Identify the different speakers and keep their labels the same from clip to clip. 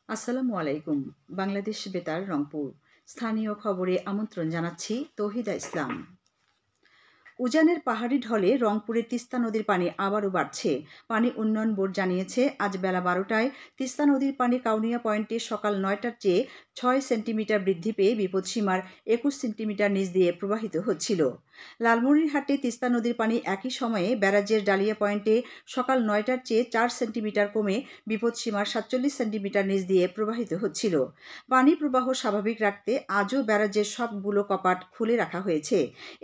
Speaker 1: আসসালামু আলাইকুম। বাংলাদেশ বেতার রংপুর স্থানীয় খবরে আমন্ত্রণ জানাচ্ছি তৌহিদা ইসলাম। উজানের পাহাড়ি ঢলে রংপুরের তিস্তা নদীর পানি আবারও বাড়ছে। পানি উন্নয়ন বোর্ড জানিয়েছে, আজ বেলা 12টায় তিস্তা নদীর পানি কাউনিয়া পয়েন্টে সকাল 9টার চেয়ে 6 সেন্টিমিটার বৃদ্ধি পেয়ে বিপদসীমার 21 সেন্টিমিটার নিচ দিয়ে প্রবাহিত হচ্ছিল। লালমনিরহাটে তিস্তা নদীর পানি একই সময়ে ব্যারাজের ডালিয়া পয়েন্টে সকাল 9টার চেয়ে 4 সেন্টিমিটার কমে বিপদসীমার 47 সেন্টিমিটার নিচ দিয়ে প্রবাহিত হচ্ছিল। পানি প্রবাহ স্বাভাবিক রাখতে আজও ব্যারাজের সবগুলো কপাট খুলে রাখা হয়েছে।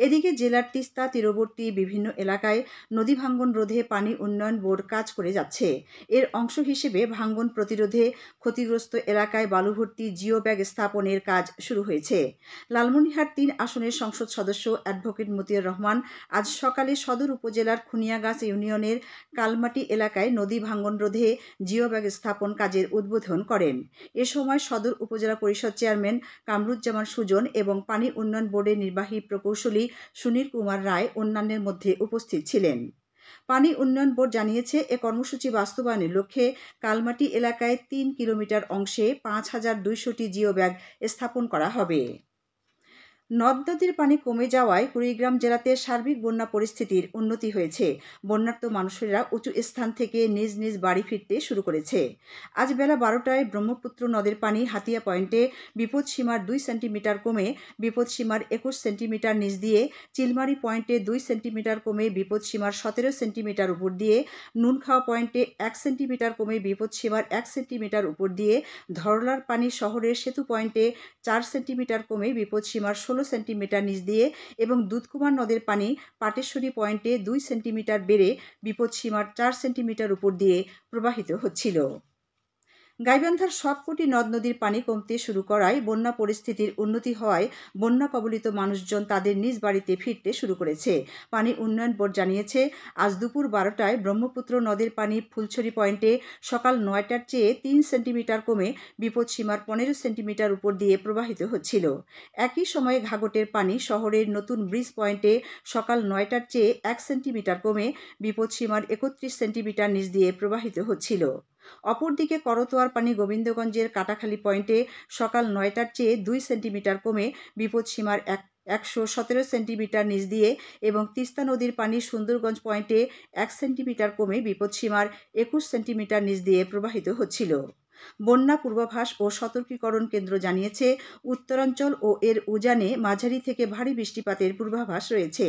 Speaker 1: এদিকে জেলার তিস্তা তীরবর্তী বিভিন্ন এলাকায় নদী ভাঙ্গন রোধে পানি উন্নয়ন বোর্ড কাজ করে যাচ্ছে। এর অংশ হিসেবে ভাঙ্গন প্রতিরোধে ক্ষতিগ্রস্ত এলাকায় বালুভর্তি জিও ব্যাগ স্থাপনের কাজ শুরু হয়েছে। লালমনিরহাট 3 আসনের সংসদ সদস্য অ্যাডভোকেট মতিয়ার রহমান আজ সকালে সদর উপজেলার খুনিয়াগাছ ইউনিয়নের কালমাটি এলাকায় নদী ভাঙ্গন রোধে জিও ব্যাগ স্থাপন কাজের উদ্বোধন করেন। এ সময় সদর উপজেলা পরিষদ চেয়ারম্যান কামরুজ্জামান সুজন এবং পানি উন্নয়ন বোর্ডের নির্বাহী প্রকৌশলী সুনীল কুমার রায় অন্যান্যের মধ্যে উপস্থিত ছিলেন। পানি উন্নয়ন বোর্ড জানিয়েছে, এ কর্মসূচি বাস্তবায়নের লক্ষ্যে কালমাটি এলাকায় 3 কিলোমিটার অংশে 5200টি জিও ব্যাগ স্থাপন করা হবে। নদ নদীর পানি কমে যাওয়ায় কুড়িগ্রাম জেলাতে সার্বিক বন্যা পরিস্থিতির উন্নতি হয়েছে। বন্যার্ত মানুষেরা উঁচু স্থান থেকে নিজ নিজ বাড়ি ফিরতে শুরু করেছে। আজ বেলা 12টায় ব্রহ্মপুত্র নদের পানি হাতিয়া পয়েন্টে বিপদসীমার 2 সেন্টিমিটার কমে বিপদসীমার 21 সেন্টিমিটার নিচ দিয়ে, চিলমারি পয়েন্টে 2 সেন্টিমিটার কমে বিপদসীমার 17 সেন্টিমিটার উপর দিয়ে, নুনখাওয়া পয়েন্টে 1 সেন্টিমিটার কমে বিপদসীমার 1 সেন্টিমিটার উপর দিয়ে, ধরলার পানি শহরের সেতু পয়েন্টে 4 সেন্টিমিটার কমে বিপদসীমার 16 সেন্টিমিটার নিচ দিয়ে এবং দুধকুমার নদের পানি পাটেশ্বরী পয়েন্টে 2 সেন্টিমিটার বেড়ে বিপদসীমার 4 সেন্টিমিটার উপর দিয়ে প্রবাহিত হচ্ছিল। গাইবান্ধার সবকটি নদ নদীর পানি কমতে শুরু করায় বন্যা পরিস্থিতির উন্নতি হওয়ায় বন্যা কবলিত মানুষজন তাদের নিজ বাড়িতে ফিরতে শুরু করেছে। পানি উন্নয়ন বোর্ড জানিয়েছে, আজ দুপুর 12টায় ব্রহ্মপুত্র নদের পানি ফুলছড়ি পয়েন্টে সকাল 9টার চেয়ে 3 সেন্টিমিটার কমে বিপদসীমার 15 সেন্টিমিটার উপর দিয়ে প্রবাহিত হচ্ছিল। একই সময়ে ঘাঘটের পানি শহরের নতুন ব্রিজ পয়েন্টে সকাল 9টার চেয়ে 1 সেন্টিমিটার কমে বিপদসীমার 31 সেন্টিমিটার নিচ দিয়ে প্রবাহিত হচ্ছিল। অপরদিকে করতোয়ার পানি গোবিন্দগঞ্জের কাটাখালী পয়েন্টে সকাল 9টার চেয়ে 2 সেন্টিমিটার কমে বিপদসীমার 117 সেন্টিমিটার নিচ দিয়ে এবং তিস্তা নদীর পানি সুন্দরগঞ্জ পয়েন্টে 1 সেন্টিমিটার কমে বিপদসীমার 21 সেন্টিমিটার নিচ দিয়ে প্রবাহিত হচ্ছিল। বন্যা পূর্বাভাস ও সতর্কীকরণ কেন্দ্র জানিয়েছে, উত্তরাঞ্চল ও এর উজানে মাঝারি থেকে ভারী বৃষ্টিপাতের পূর্বাভাস রয়েছে।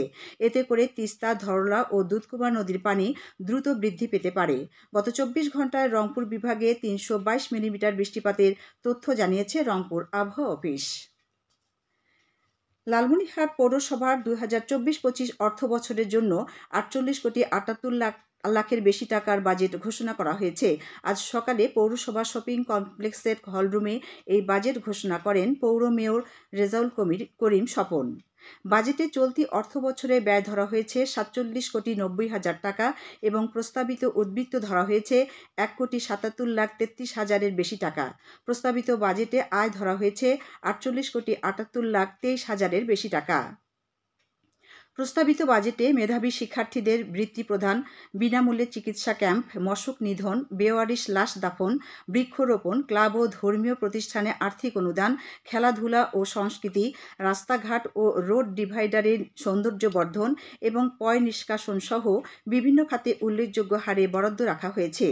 Speaker 1: এতে করে তিস্তা, ধরলা ও দুধকুমার নদীর পানি দ্রুত বৃদ্ধি পেতে পারে। গত 24 ঘন্টায় রংপুর বিভাগে 322 মিলিমিটার বৃষ্টিপাতের তথ্য জানিয়েছে রংপুর আবহাওয়া অফিস। লালমনিরহাট পৌরসভার 2024-25 অর্থ বছরের জন্য 48,78,00,000 বেশি টাকার বাজেট ঘোষণা করা হয়েছে। আজ সকালে পৌরসভা শপিং কমপ্লেক্সের হলরুমে এই বাজেট ঘোষণা করেন পৌর মেয়র রেজাউল করিম স্বপন। বাজেটে চলতি অর্থ বছরে ব্যয় ধরা হয়েছে 47,90,00,000 টাকা এবং প্রস্তাবিত উদ্বৃত্ত ধরা হয়েছে 1,77,33,000-এর বেশি টাকা। প্রস্তাবিত বাজেটে আয় ধরা হয়েছে 48,78,23,000-এর বেশি টাকা। প্রস্তাবিত বাজেটে মেধাবী শিক্ষার্থীদের বৃত্তি প্রদান, বিনামূল্যে চিকিৎসা ক্যাম্প, মশক নিধন, বেওয়ারিশ লাশ দাফন, বৃক্ষরোপণ, ক্লাব ও ধর্মীয় প্রতিষ্ঠানে আর্থিক অনুদান, খেলাধুলা ও সংস্কৃতি, রাস্তাঘাট ও রোড ডিভাইডারের সৌন্দর্যবর্ধন এবং পয় নিষ্কাশন সহ বিভিন্ন খাতে উল্লেখযোগ্য হারে বরাদ্দ রাখা হয়েছে।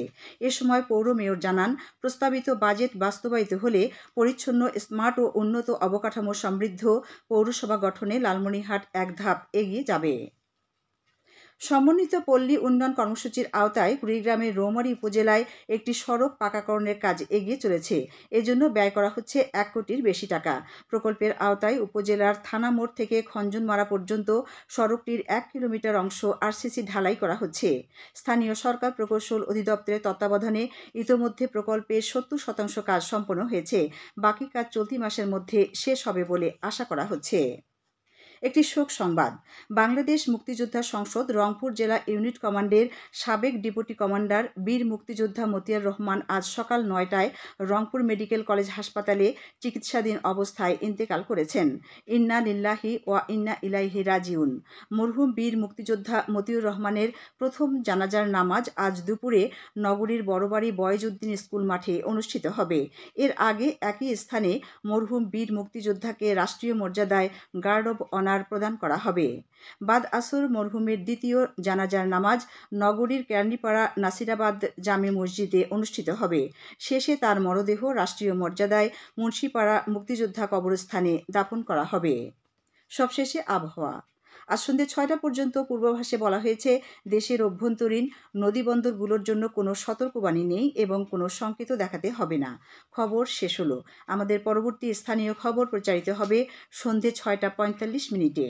Speaker 1: এ সময় পৌর মেয়র জানান, প্রস্তাবিত বাজেট বাস্তবায়িত হলে পরিচ্ছন্ন, স্মার্ট ও উন্নত অবকাঠামো সমৃদ্ধ পৌরসভা গঠনে লালমনিরহাট এক ধাপ এগিয়ে যাবে। সমন্বিত পল্লী উন্নয়ন কর্মসূচির আওতায় কুড়িগ্রামের রৌমারী উপজেলায় একটি সড়ক পাকাকরণের কাজ এগিয়ে চলেছে। এজন্য ব্যয় করা হচ্ছে 1 কোটির বেশি টাকা। প্রকল্পের আওতায় উপজেলার থানা মোড় থেকে খঞ্জনমারা পর্যন্ত সড়কটির 1 কিলোমিটার অংশ আরসিসি ঢালাই করা হচ্ছে। স্থানীয় সরকার প্রকৌশল অধিদপ্তরের তত্ত্বাবধানে ইতোমধ্যে প্রকল্পের 70% কাজ সম্পন্ন হয়েছে। বাকি কাজ চলতি মাসের মধ্যে শেষ হবে বলে আশা করা হচ্ছে। একটি শোক সংবাদ। বাংলাদেশ মুক্তিযোদ্ধা সংসদ রংপুর জেলা ইউনিট কমান্ডের সাবেক ডেপুটি কমান্ডার বীর মুক্তিযোদ্ধা মতিয়ার রহমান আজ সকাল ৯টায় রংপুর মেডিকেল কলেজ হাসপাতালে চিকিৎসাধীন অবস্থায় ইন্তেকাল করেছেন। ইন্না লিল্লাহি ওয়া ইন্না ইলাইহি রাজিউন। মরহুম বীর মুক্তিযোদ্ধা মতিউর রহমানের প্রথম জানাজার নামাজ আজ দুপুরে নগরীর বড়বাড়ি বয়েজউদ্দিন স্কুল মাঠে অনুষ্ঠিত হবে। এর আগে একই স্থানে মরহুম বীর মুক্তিযোদ্ধাকে রাষ্ট্রীয় মর্যাদায় গার্ড অব অনার প্রদান করা হবে। বাদ আসর মরহুমের দ্বিতীয় জানাজার নামাজ নগরীর কেরানীপাড়া নাসিরাবাদ জামে মসজিদে অনুষ্ঠিত হবে। শেষে তার মরদেহ রাষ্ট্রীয় মর্যাদায় মুন্সিপাড়া মুক্তিযোদ্ধা কবরস্থানে দাফন করা হবে। সবশেষে আবহাওয়া। আজ সন্ধ্যে ৬টা পর্যন্ত পূর্বাভাসে বলা হয়েছে দেশের অভ্যন্তরীণ নদীবন্দরগুলোর জন্য কোনো সতর্কবাণী নেই এবং কোনো সংকেত দেখাতে হবে না। খবর শেষ হলো। আমাদের পরবর্তী স্থানীয় খবর প্রচারিত হবে সন্ধ্যে ৬টা ৪৫ মিনিটে।